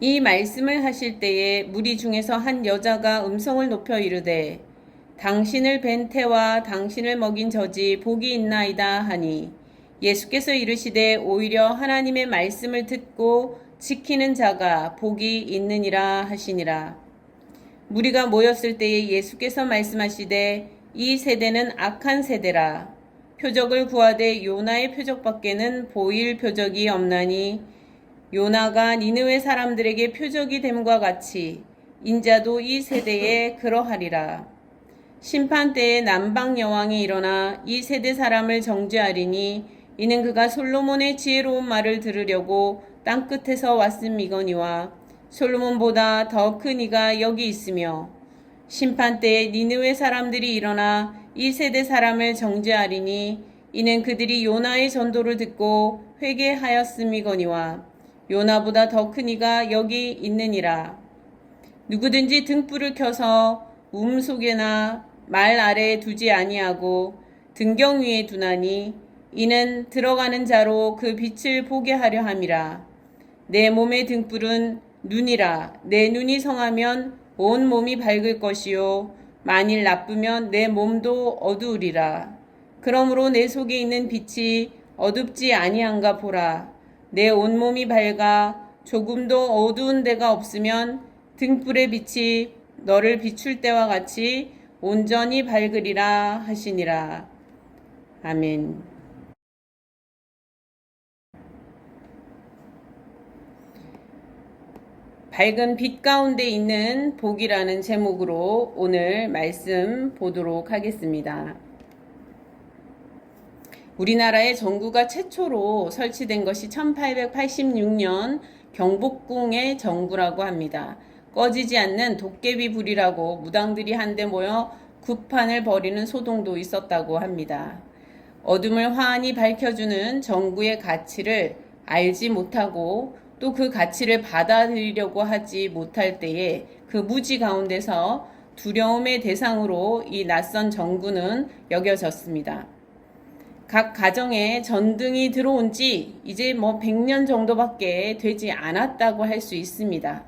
이 말씀을 하실 때에 무리 중에서 한 여자가 음성을 높여 이르되 당신을 뵌 태와 당신을 먹인 젖이 복이 있나이다 하니 예수께서 이르시되 오히려 하나님의 말씀을 듣고 지키는 자가 복이 있느니라 하시니라. 무리가 모였을 때에 예수께서 말씀하시되 이 세대는 악한 세대라. 표적을 구하되 요나의 표적밖에는 보일 표적이 없나니 요나가 니느웨 사람들에게 표적이 됨과 같이 인자도 이 세대에 그러하리라. 심판 때에 남방 여왕이 일어나 이 세대 사람을 정죄하리니 이는 그가 솔로몬의 지혜로운 말을 들으려고 땅끝에서 왔음이거니와 솔로몬보다 더 큰 이가 여기 있으며 심판 때에 니느웨 사람들이 일어나 이 세대 사람을 정죄하리니 이는 그들이 요나의 전도를 듣고 회개하였음이거니와 요나보다 더 큰 이가 여기 있느니라. 누구든지 등불을 켜서 속에나 말 아래에 두지 아니하고 등경 위에 두나니 이는 들어가는 자로 그 빛을 보게 하려 함이라. 내 몸의 등불은 눈이라. 내 눈이 성하면 온 몸이 밝을 것이요 만일 나쁘면 내 몸도 어두우리라. 그러므로 내 속에 있는 빛이 어둡지 아니한가 보라. 내 온몸이 밝아 조금도 어두운 데가 없으면 등불의 빛이 너를 비출 때와 같이 온전히 밝으리라 하시니라. 아멘. 밝은 빛 가운데 있는 복이라는 제목으로 오늘 말씀 보도록 하겠습니다. 우리나라의 정구가 최초로 설치된 것이 1886년 경복궁의 정구라고 합니다. 꺼지지 않는 도깨비 불이라고 무당들이 한데 모여 굿판을 벌이는 소동도 있었다고 합니다. 어둠을 환히 밝혀주는 정구의 가치를 알지 못하고 또 그 가치를 받아들이려고 하지 못할 때에 그 무지 가운데서 두려움의 대상으로 이 낯선 정구는 여겨졌습니다. 각 가정에 전등이 들어온 지 이제 100년 정도밖에 되지 않았다고 할 수 있습니다.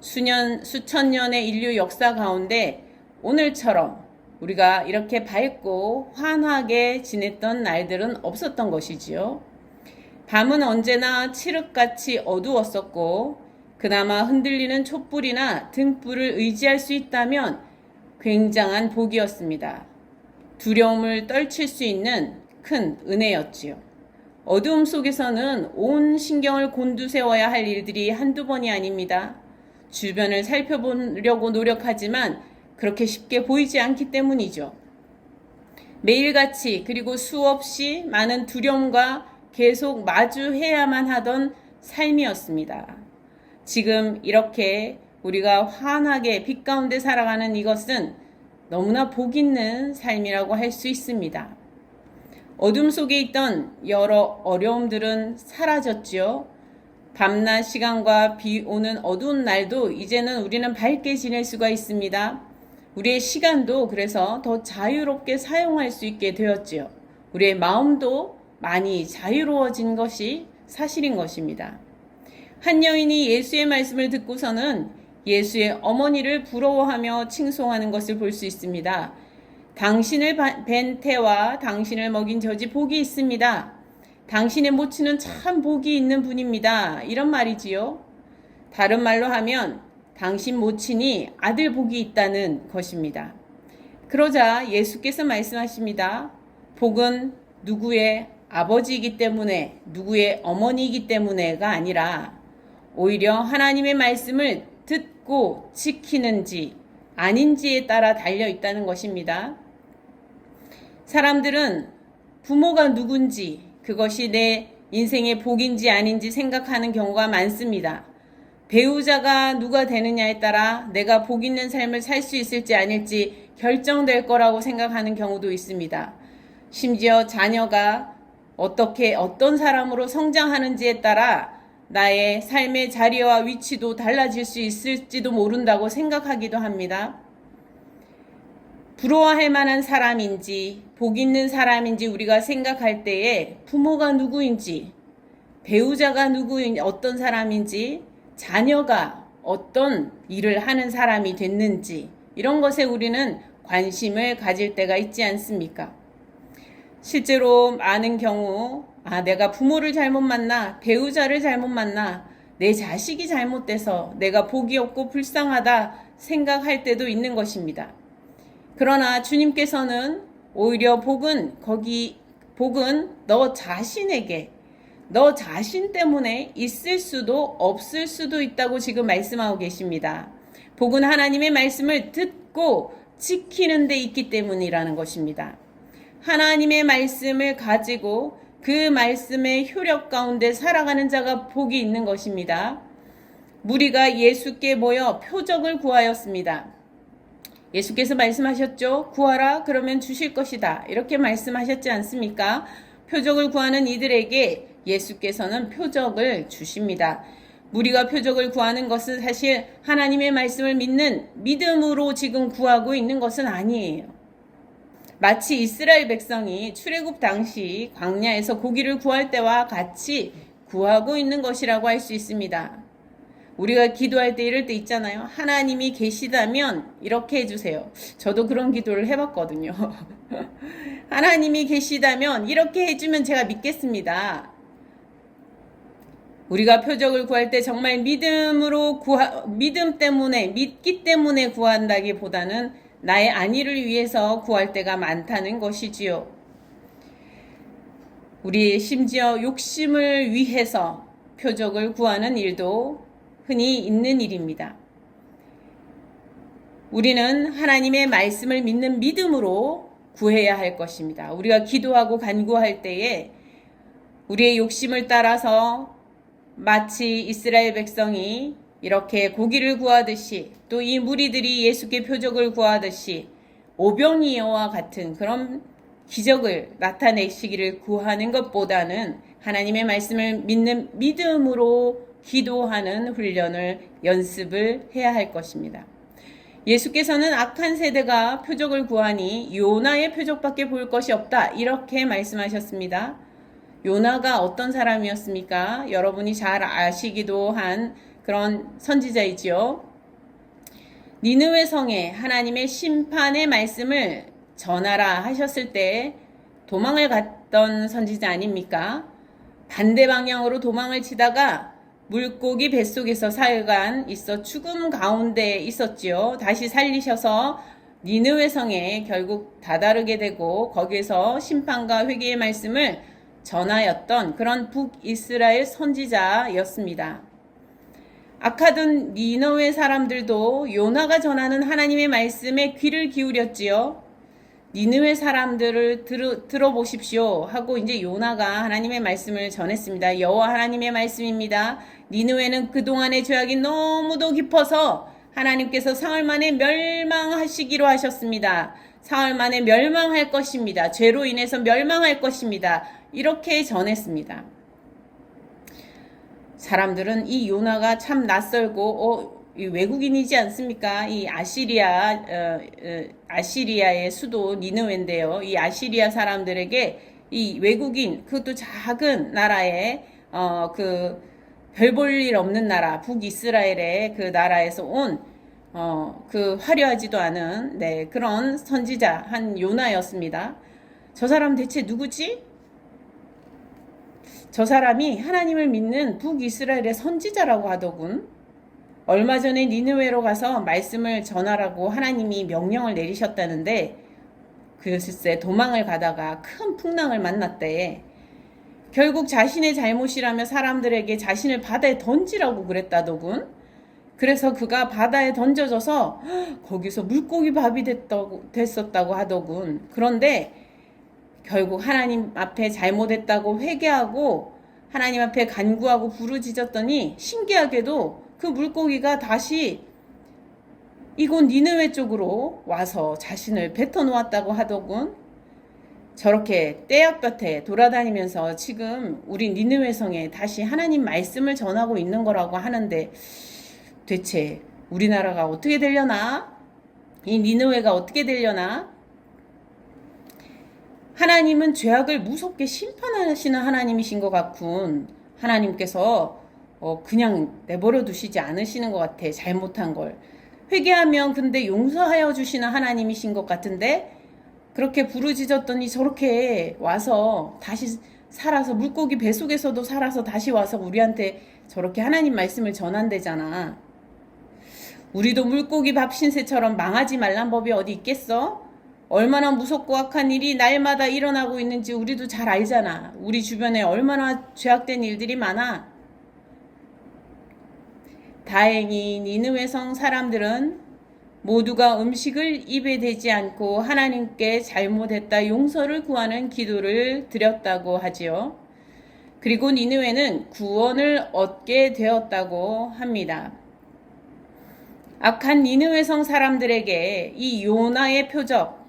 수천 년의 인류 역사 가운데 오늘처럼 우리가 이렇게 밝고 환하게 지냈던 날들은 없었던 것이지요. 밤은 언제나 칠흑같이 어두웠었고 그나마 흔들리는 촛불이나 등불을 의지할 수 있다면 굉장한 복이었습니다. 두려움을 떨칠 수 있는 큰 은혜였지요. 어두움 속에서는 온 신경을 곤두세워야 할 일들이 한두 번이 아닙니다. 주변을 살펴보려고 노력하지만 그렇게 쉽게 보이지 않기 때문이죠. 매일같이 그리고 수없이 많은 두려움과 계속 마주해야만 하던 삶이었습니다. 지금 이렇게 우리가 환하게 빛 가운데 살아가는 이것은 너무나 복 있는 삶이라고 할 수 있습니다. 어둠 속에 있던 여러 어려움들은 사라졌지요. 밤낮 시간과 비 오는 어두운 날도 이제는 우리는 밝게 지낼 수가 있습니다. 우리의 시간도 그래서 더 자유롭게 사용할 수 있게 되었지요. 우리의 마음도 많이 자유로워진 것이 사실인 것입니다. 한 여인이 예수의 말씀을 듣고서는 예수의 어머니를 부러워하며 칭송하는 것을 볼 수 있습니다. 당신을 뵌 태와 당신을 먹인 젖이 복이 있습니다. 당신의 모친은 참 복이 있는 분입니다. 이런 말이지요. 다른 말로 하면 당신 모친이 아들 복이 있다는 것입니다. 그러자 예수께서 말씀하십니다. 복은 누구의 아버지이기 때문에 누구의 어머니이기 때문에가 아니라 오히려 하나님의 말씀을 듣고 지키는지 아닌지에 따라 달려 있다는 것입니다. 사람들은 부모가 누군지 그것이 내 인생의 복인지 아닌지 생각하는 경우가 많습니다. 배우자가 누가 되느냐에 따라 내가 복 있는 삶을 살 수 있을지 아닐지 결정될 거라고 생각하는 경우도 있습니다. 심지어 자녀가 어떤 사람으로 성장하는지에 따라 나의 삶의 자리와 위치도 달라질 수 있을지도 모른다고 생각하기도 합니다. 부러워할 만한 사람인지 복 있는 사람인지 우리가 생각할 때에 부모가 누구인지 배우자가 어떤 사람인지 자녀가 어떤 일을 하는 사람이 됐는지 이런 것에 우리는 관심을 가질 때가 있지 않습니까? 실제로 많은 경우 내가 부모를 잘못 만나, 배우자를 잘못 만나, 내 자식이 잘못돼서 내가 복이 없고 불쌍하다 생각할 때도 있는 것입니다. 그러나 주님께서는 오히려 복은 너 자신에게, 너 자신 때문에 있을 수도 없을 수도 있다고 지금 말씀하고 계십니다. 복은 하나님의 말씀을 듣고 지키는 데 있기 때문이라는 것입니다. 하나님의 말씀을 가지고 그 말씀의 효력 가운데 살아가는 자가 복이 있는 것입니다. 무리가 예수께 모여 표적을 구하였습니다. 예수께서 말씀하셨죠. 구하라 그러면 주실 것이다. 이렇게 말씀하셨지 않습니까? 표적을 구하는 이들에게 예수께서는 표적을 주십니다. 무리가 표적을 구하는 것은 사실 하나님의 말씀을 믿는 믿음으로 지금 구하고 있는 것은 아니에요. 마치 이스라엘 백성이 출애굽 당시 광야에서 고기를 구할 때와 같이 구하고 있는 것이라고 할 수 있습니다. 우리가 기도할 때 이럴 때 있잖아요. 하나님이 계시다면 이렇게 해주세요. 저도 그런 기도를 해봤거든요. 하나님이 계시다면 이렇게 해주면 제가 믿겠습니다. 우리가 표적을 구할 때 정말 믿음 때문에, 믿기 때문에 구한다기보다는 나의 안위를 위해서 구할 때가 많다는 것이지요. 우리 심지어 욕심을 위해서 표적을 구하는 일도 흔히 있는 일입니다. 우리는 하나님의 말씀을 믿는 믿음으로 구해야 할 것입니다. 우리가 기도하고 간구할 때에 우리의 욕심을 따라서 마치 이스라엘 백성이 이렇게 고기를 구하듯이 또 이 무리들이 예수께 표적을 구하듯이 오병이어와 같은 그런 기적을 나타내시기를 구하는 것보다는 하나님의 말씀을 믿는 믿음으로 기도하는 훈련을 연습을 해야 할 것입니다. 예수께서는 악한 세대가 표적을 구하니 요나의 표적밖에 볼 것이 없다 이렇게 말씀하셨습니다. 요나가 어떤 사람이었습니까? 여러분이 잘 아시기도 한 그런 선지자이지요. 니느웨 성에 하나님의 심판의 말씀을 전하라 하셨을 때 도망을 갔던 선지자 아닙니까? 반대 방향으로 도망을 치다가 물고기 뱃속에서 사흘간 있어 죽음 가운데 있었지요. 다시 살리셔서 니느웨 성에 결국 다다르게 되고 거기에서 심판과 회개의 말씀을 전하였던 그런 북이스라엘 선지자였습니다. 악하던 니느웨 사람들도 요나가 전하는 하나님의 말씀에 귀를 기울였지요. 니느웨 사람들을 들어보십시오 하고 이제 요나가 하나님의 말씀을 전했습니다. 여호와 하나님의 말씀입니다. 니느웨는 그동안의 죄악이 너무도 깊어서 하나님께서 사흘 만에 멸망하시기로 하셨습니다. 사흘 만에 멸망할 것입니다. 죄로 인해서 멸망할 것입니다. 이렇게 전했습니다. 사람들은 이 요나가 참 낯설고 이 외국인이지 않습니까? 이 아시리아의 수도 니느웨인데요. 이 아시리아 사람들에게 이 외국인, 그것도 작은 나라에 별 볼 일 없는 나라, 북이스라엘의 그 나라에서 온 그 화려하지도 않은 그런 선지자 한 요나였습니다. 저 사람 대체 누구지? 저 사람이 하나님을 믿는 북이스라엘의 선지자라고 하더군. 얼마 전에 니느웨로 가서 말씀을 전하라고 하나님이 명령을 내리셨다는데 글쎄 도망을 가다가 큰 풍랑을 만났대. 결국 자신의 잘못이라며 사람들에게 자신을 바다에 던지라고 그랬다더군. 그래서 그가 바다에 던져져서 거기서 물고기 밥이 됐었다고 하더군. 그런데 결국 하나님 앞에 잘못했다고 회개하고 하나님 앞에 간구하고 부르짖었더니 신기하게도 그 물고기가 다시 이곳 니느웨 쪽으로 와서 자신을 뱉어놓았다고 하더군. 저렇게 떼약볕에 돌아다니면서 지금 우리 니느웨 성에 다시 하나님 말씀을 전하고 있는 거라고 하는데 대체 우리나라가 어떻게 되려나? 이 니느웨가 어떻게 되려나? 하나님은 죄악을 무섭게 심판하시는 하나님이신 것 같군. 하나님께서 그냥 내버려 두시지 않으시는 것 같아. 잘못한 걸. 회개하면 근데 용서하여 주시는 하나님이신 것 같은데 그렇게 부르짖었더니 저렇게 와서 다시 살아서 물고기 뱃속에서도 살아서 다시 와서 우리한테 저렇게 하나님 말씀을 전한대잖아. 우리도 물고기 밥 신세처럼 망하지 말란 법이 어디 있겠어? 얼마나 무섭고 악한 일이 날마다 일어나고 있는지 우리도 잘 알잖아. 우리 주변에 얼마나 죄악된 일들이 많아. 다행히 니느웨 성 사람들은 모두가 음식을 입에 대지 않고 하나님께 잘못했다 용서를 구하는 기도를 드렸다고 하지요. 그리고 니느웨는 구원을 얻게 되었다고 합니다. 악한 니느웨 성 사람들에게 이 요나의 표적,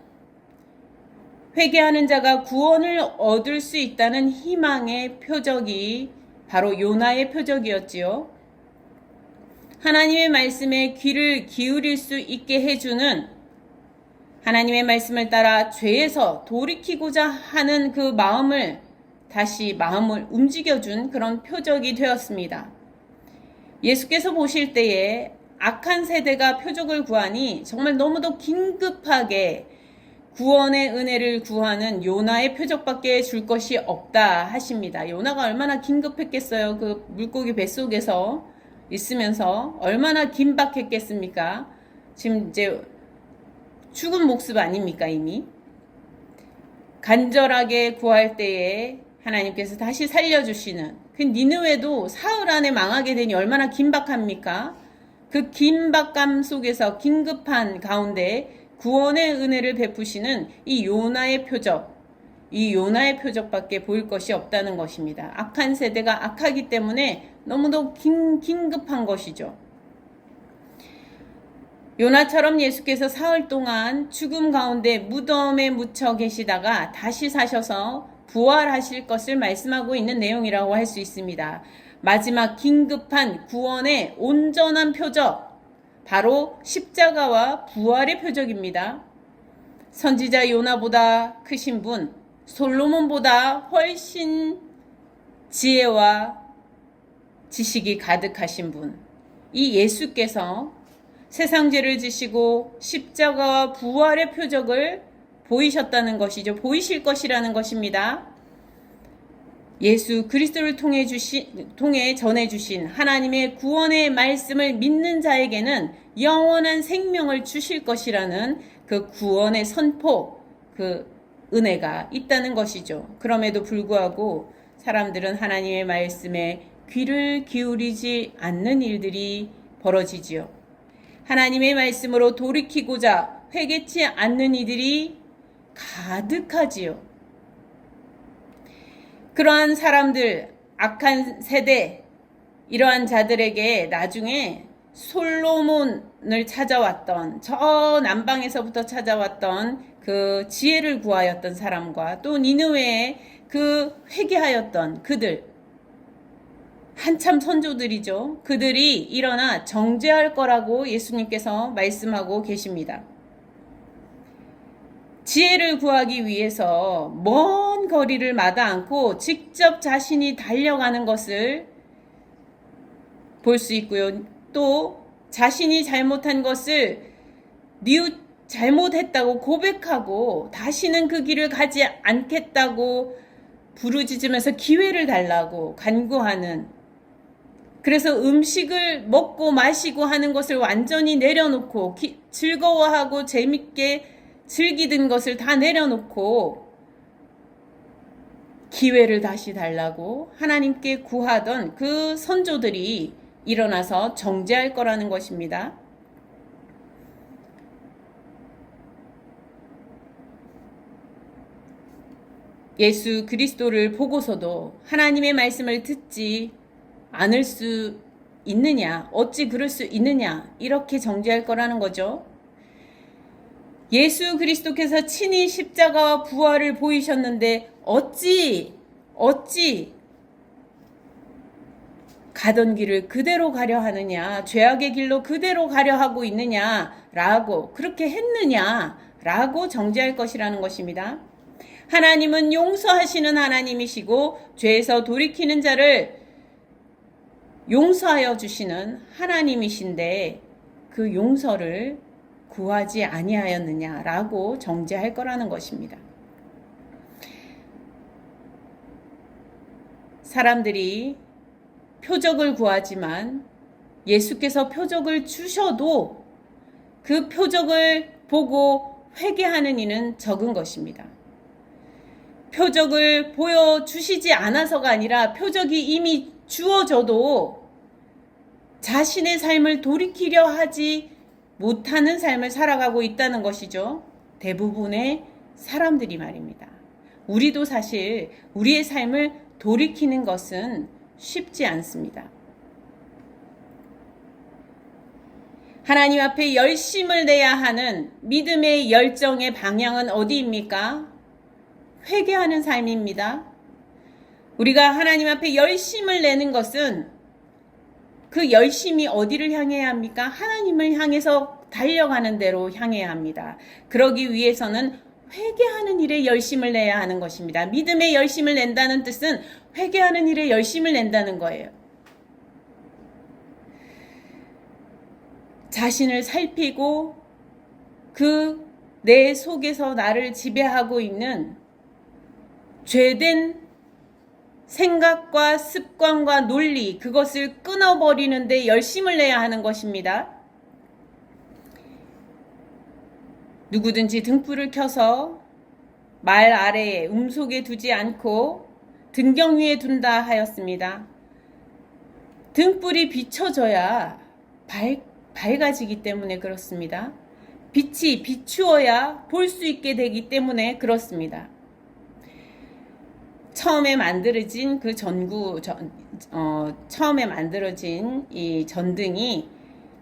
회개하는 자가 구원을 얻을 수 있다는 희망의 표적이 바로 요나의 표적이었지요. 하나님의 말씀에 귀를 기울일 수 있게 해주는, 하나님의 말씀을 따라 죄에서 돌이키고자 하는 그 마음을 움직여준 그런 표적이 되었습니다. 예수께서 보실 때에 악한 세대가 표적을 구하니 정말 너무도 긴급하게 구원의 은혜를 구하는 요나의 표적밖에 줄 것이 없다 하십니다. 요나가 얼마나 긴급했겠어요. 그 물고기 뱃속에서 있으면서 얼마나 긴박했겠습니까? 지금 이제 죽은 목숨 아닙니까 이미? 간절하게 구할 때에 하나님께서 다시 살려주시는 그 니느웨도 사흘 안에 망하게 되니 얼마나 긴박합니까? 그 긴박감 속에서 긴급한 가운데 구원의 은혜를 베푸시는 이 요나의 표적, 이 요나의 표적밖에 보일 것이 없다는 것입니다. 악한 세대가 악하기 때문에 너무도 긴급한 것이죠. 요나처럼 예수께서 사흘 동안 죽음 가운데 무덤에 묻혀 계시다가 다시 사셔서 부활하실 것을 말씀하고 있는 내용이라고 할 수 있습니다. 마지막 긴급한 구원의 온전한 표적, 바로 십자가와 부활의 표적입니다. 선지자 요나보다 크신 분, 솔로몬보다 훨씬 지혜와 지식이 가득하신 분, 이 예수께서 세상 죄를 지시고 십자가와 부활의 표적을 보이셨다는 것이죠. 보이실 것이라는 것입니다. 예수 그리스도를 통해 전해주신 하나님의 구원의 말씀을 믿는 자에게는 영원한 생명을 주실 것이라는 그 구원의 선포, 그 은혜가 있다는 것이죠. 그럼에도 불구하고 사람들은 하나님의 말씀에 귀를 기울이지 않는 일들이 벌어지지요. 하나님의 말씀으로 돌이키고자 회개치 않는 이들이 가득하지요. 그러한 사람들, 악한 세대, 이러한 자들에게 나중에 솔로몬을 찾아왔던, 저 남방에서부터 찾아왔던 그 지혜를 구하였던 사람과 또 니느웨에 그 회개하였던 그들, 한참 선조들이죠. 그들이 일어나 정죄할 거라고 예수님께서 말씀하고 계십니다. 지혜를 구하기 위해서 먼 거리를 마다 않고 직접 자신이 달려가는 것을 볼 수 있고요. 또 자신이 잘못한 것을 뉘우 잘못했다고 고백하고 다시는 그 길을 가지 않겠다고 부르짖으면서 기회를 달라고 간구하는, 그래서 음식을 먹고 마시고 하는 것을 완전히 내려놓고 즐거워하고 재밌게 즐기던 것을 다 내려놓고 기회를 다시 달라고 하나님께 구하던 그 선조들이 일어나서 정죄할 거라는 것입니다. 예수 그리스도를 보고서도 하나님의 말씀을 듣지 않을 수 있느냐, 어찌 그럴 수 있느냐, 이렇게 정죄할 거라는 거죠. 예수 그리스도께서 친히 십자가와 부활을 보이셨는데 어찌 가던 길을 그대로 가려 하느냐, 죄악의 길로 그대로 가려 하고 있느냐라고, 그렇게 했느냐라고 정죄할 것이라는 것입니다. 하나님은 용서하시는 하나님이시고 죄에서 돌이키는 자를 용서하여 주시는 하나님이신데 그 용서를 구하지 아니하였느냐라고 정죄할 거라는 것입니다. 사람들이 표적을 구하지만 예수께서 표적을 주셔도 그 표적을 보고 회개하는 이는 적은 것입니다. 표적을 보여주시지 않아서가 아니라 표적이 이미 주어져도 자신의 삶을 돌이키려 하지 못하는 삶을 살아가고 있다는 것이죠. 대부분의 사람들이 말입니다. 우리도 사실 우리의 삶을 돌이키는 것은 쉽지 않습니다. 하나님 앞에 열심을 내야 하는 믿음의 열정의 방향은 어디입니까? 회개하는 삶입니다. 우리가 하나님 앞에 열심을 내는 것은 그 열심이 어디를 향해야 합니까? 하나님을 향해서 달려가는 대로 향해야 합니다. 그러기 위해서는 회개하는 일에 열심을 내야 하는 것입니다. 믿음의 열심을 낸다는 뜻은 회개하는 일에 열심을 낸다는 거예요. 자신을 살피고 그 내 속에서 나를 지배하고 있는 죄된 생각과 습관과 논리, 그것을 끊어버리는 데 열심을 내야 하는 것입니다. 누구든지 등불을 켜서 말 아래에 음속에 두지 않고 등경 위에 둔다 하였습니다. 등불이 비춰져야 밝아지기 때문에 그렇습니다. 빛이 비추어야 볼 수 있게 되기 때문에 그렇습니다. 처음에 만들어진 처음에 만들어진 이 전등이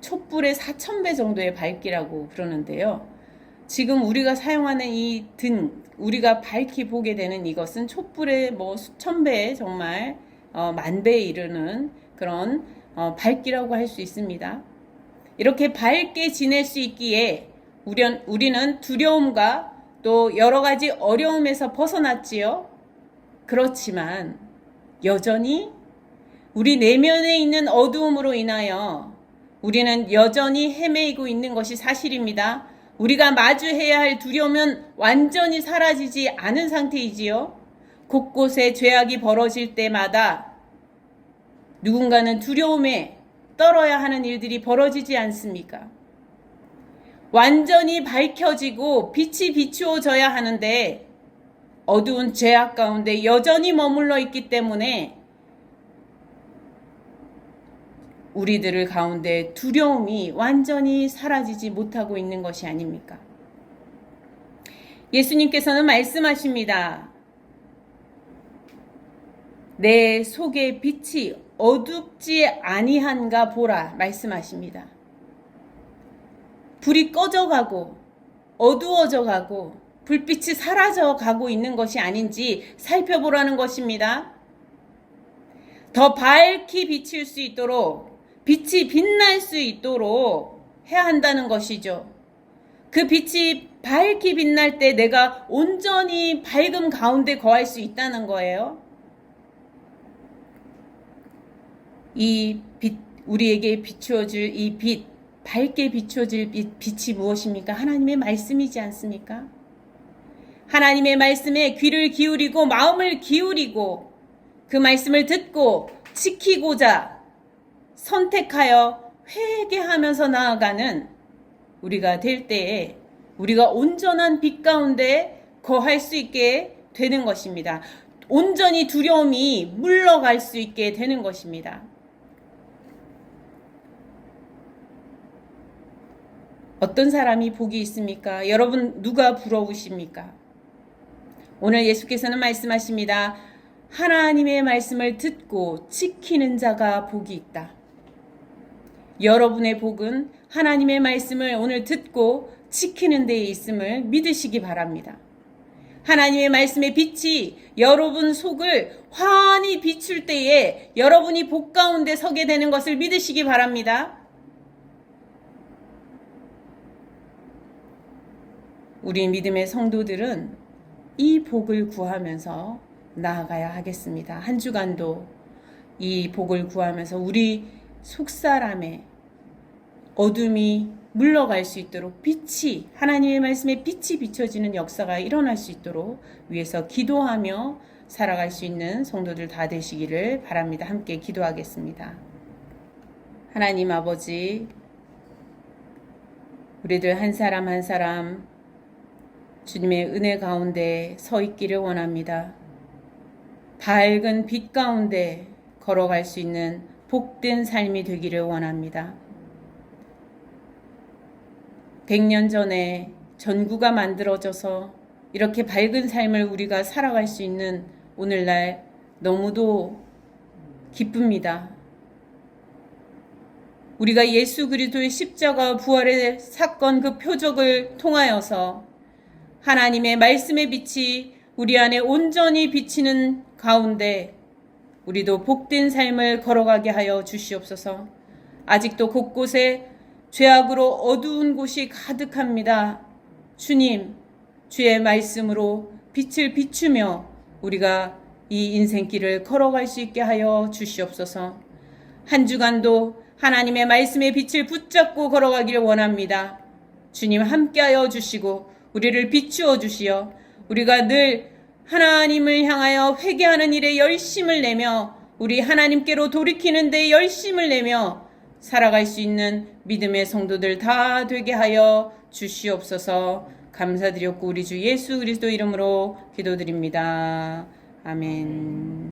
촛불의 4000배 정도의 밝기라고 그러는데요. 지금 우리가 사용하는 이 우리가 밝히 보게 되는 이것은 촛불의 수천 배, 정말 만 배에 이르는 그런 밝기라고 할 수 있습니다. 이렇게 밝게 지낼 수 있기에 우리는 두려움과 또 여러 가지 어려움에서 벗어났지요. 그렇지만 여전히 우리 내면에 있는 어두움으로 인하여 우리는 여전히 헤매이고 있는 것이 사실입니다. 우리가 마주해야 할 두려움은 완전히 사라지지 않은 상태이지요. 곳곳에 죄악이 벌어질 때마다 누군가는 두려움에 떨어야 하는 일들이 벌어지지 않습니까? 완전히 밝혀지고 빛이 비추어져야 하는데 어두운 죄악 가운데 여전히 머물러 있기 때문에 우리들 가운데 두려움이 완전히 사라지지 못하고 있는 것이 아닙니까? 예수님께서는 말씀하십니다. 내 속의 빛이 어둡지 아니한가 보라 말씀하십니다. 불이 꺼져가고 어두워져가고 불빛이 사라져가고 있는 것이 아닌지 살펴보라는 것입니다. 더 밝게 비칠 수 있도록, 빛이 빛날 수 있도록 해야 한다는 것이죠. 그 빛이 밝게 빛날 때 내가 온전히 밝음 가운데 거할 수 있다는 거예요. 이 빛, 우리에게 비추어줄 이 빛, 밝게 비추어질 빛이 무엇입니까? 하나님의 말씀이지 않습니까? 하나님의 말씀에 귀를 기울이고 마음을 기울이고 그 말씀을 듣고 지키고자 선택하여 회개하면서 나아가는 우리가 될 때에 우리가 온전한 빛 가운데 거할 수 있게 되는 것입니다. 온전히 두려움이 물러갈 수 있게 되는 것입니다. 어떤 사람이 복이 있습니까? 여러분 누가 부러우십니까? 오늘 예수께서는 말씀하십니다. 하나님의 말씀을 듣고 지키는 자가 복이 있다. 여러분의 복은 하나님의 말씀을 오늘 듣고 지키는 데에 있음을 믿으시기 바랍니다. 하나님의 말씀의 빛이 여러분 속을 환히 비출 때에 여러분이 복 가운데 서게 되는 것을 믿으시기 바랍니다. 우리 믿음의 성도들은 이 복을 구하면서 나아가야 하겠습니다. 한 주간도 이 복을 구하면서 우리 속사람의 어둠이 물러갈 수 있도록 빛이, 하나님의 말씀에 빛이 비춰지는 역사가 일어날 수 있도록 위해서 기도하며 살아갈 수 있는 성도들 다 되시기를 바랍니다. 함께 기도하겠습니다. 하나님 아버지, 우리들 한 사람 한 사람 주님의 은혜 가운데 서 있기를 원합니다. 밝은 빛 가운데 걸어갈 수 있는 복된 삶이 되기를 원합니다. 100년 전에 전구가 만들어져서 이렇게 밝은 삶을 우리가 살아갈 수 있는 오늘날 너무도 기쁩니다. 우리가 예수 그리스도의 십자가 부활의 사건 그 표적을 통하여서 하나님의 말씀의 빛이 우리 안에 온전히 비치는 가운데 우리도 복된 삶을 걸어가게 하여 주시옵소서. 아직도 곳곳에 죄악으로 어두운 곳이 가득합니다. 주님, 주의 말씀으로 빛을 비추며 우리가 이 인생길을 걸어갈 수 있게 하여 주시옵소서. 한 주간도 하나님의 말씀의 빛을 붙잡고 걸어가기를 원합니다. 주님 함께하여 주시고 우리를 비추어 주시어 우리가 늘 하나님을 향하여 회개하는 일에 열심을 내며 우리 하나님께로 돌이키는 데 열심을 내며 살아갈 수 있는 믿음의 성도들 다 되게 하여 주시옵소서. 감사드렸고 우리 주 예수 그리스도 이름으로 기도드립니다. 아멘.